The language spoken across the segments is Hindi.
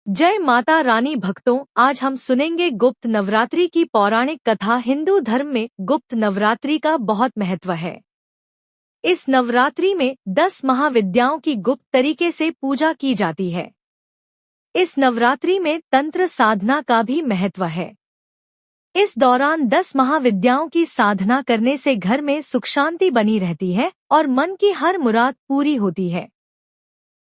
जय माता रानी भक्तों, आज हम सुनेंगे गुप्त नवरात्रि की पौराणिक कथा। हिंदू धर्म में गुप्त नवरात्रि का बहुत महत्व है। इस नवरात्रि में 10 महाविद्याओं की गुप्त तरीके से पूजा की जाती है। इस नवरात्रि में तंत्र साधना का भी महत्व है। इस दौरान 10 महाविद्याओं की साधना करने से घर में सुख शांति बनी रहती है और मन की हर मुराद पूरी होती है।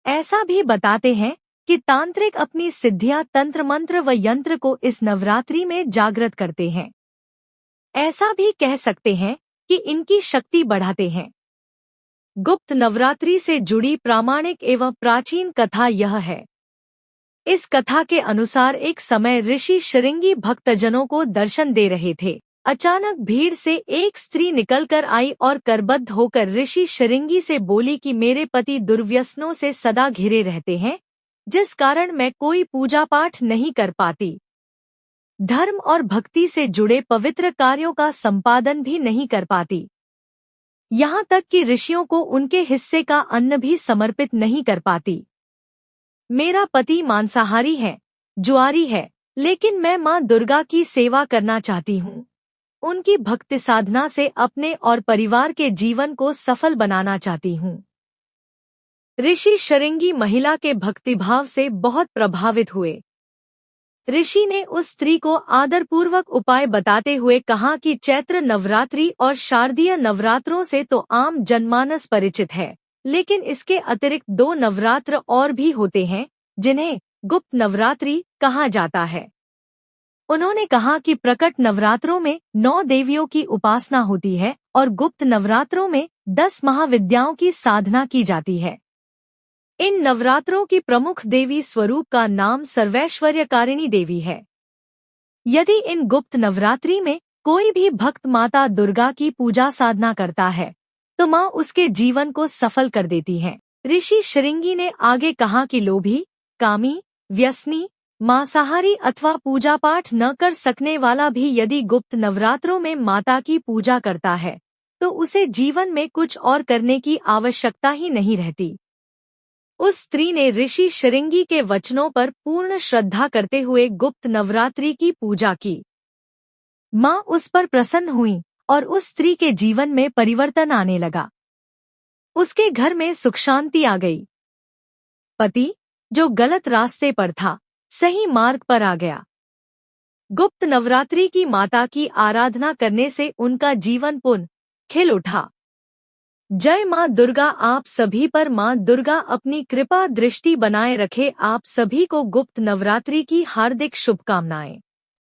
ऐसा भी बताते हैं कि तांत्रिक अपनी सिद्धियां तंत्र मंत्र व यंत्र को इस नवरात्रि में जागृत करते हैं। ऐसा भी कह सकते हैं कि इनकी शक्ति बढ़ाते हैं। गुप्त नवरात्रि से जुड़ी प्रामाणिक एवं प्राचीन कथा यह है। इस कथा के अनुसार एक समय ऋषि शृंगी भक्तजनों को दर्शन दे रहे थे। अचानक भीड़ से एक स्त्री निकलकर आई और करबद्ध होकर ऋषि शृंगी से बोली कि मेरे पति दुर्व्यसनों से सदा घिरे रहते हैं, जिस कारण मैं कोई पूजा पाठ नहीं कर पाती। धर्म और भक्ति से जुड़े पवित्र कार्यों का संपादन भी नहीं कर पाती। यहाँ तक कि ऋषियों को उनके हिस्से का अन्न भी समर्पित नहीं कर पाती। मेरा पति मांसाहारी है, जुआरी है, लेकिन मैं माँ दुर्गा की सेवा करना चाहती हूँ। उनकी भक्ति साधना से अपने और परिवार के जीवन को सफल बनाना चाहती हूँ। ऋषि शृंगी महिला के भक्तिभाव से बहुत प्रभावित हुए। ऋषि ने उस स्त्री को आदरपूर्वक उपाय बताते हुए कहा कि चैत्र नवरात्रि और शारदीय नवरात्रों से तो आम जनमानस परिचित है, लेकिन इसके अतिरिक्त 2 नवरात्र और भी होते हैं, जिन्हें गुप्त नवरात्रि कहा जाता है। उन्होंने कहा कि प्रकट नवरात्रों में 9 देवियों की उपासना होती है और गुप्त नवरात्रों में 10 महाविद्याओं की साधना की जाती है। इन नवरात्रों की प्रमुख देवी स्वरूप का नाम सर्वैश्वर्यकारिणी देवी है। यदि इन गुप्त नवरात्रि में कोई भी भक्त माता दुर्गा की पूजा साधना करता है, तो माँ उसके जीवन को सफल कर देती है। ऋषि शृंगी ने आगे कहा कि लोभी, कामी, व्यसनी, मांसाहारी अथवा पूजा पाठ न कर सकने वाला भी यदि गुप्त नवरात्रों में माता की पूजा करता है, तो उसे जीवन में कुछ और करने की आवश्यकता ही नहीं रहती। उस स्त्री ने ऋषि शृंगी के वचनों पर पूर्ण श्रद्धा करते हुए गुप्त नवरात्रि की पूजा की। माँ उस पर प्रसन्न हुई और उस स्त्री के जीवन में परिवर्तन आने लगा। उसके घर में सुख शांति आ गई। पति, जो गलत रास्ते पर था, सही मार्ग पर आ गया। गुप्त नवरात्रि की माता की आराधना करने से उनका जीवन पुनः खिल उठा। जय माँ दुर्गा। आप सभी पर माँ दुर्गा अपनी कृपा दृष्टि बनाए रखे। आप सभी को गुप्त नवरात्रि की हार्दिक शुभकामनाएं।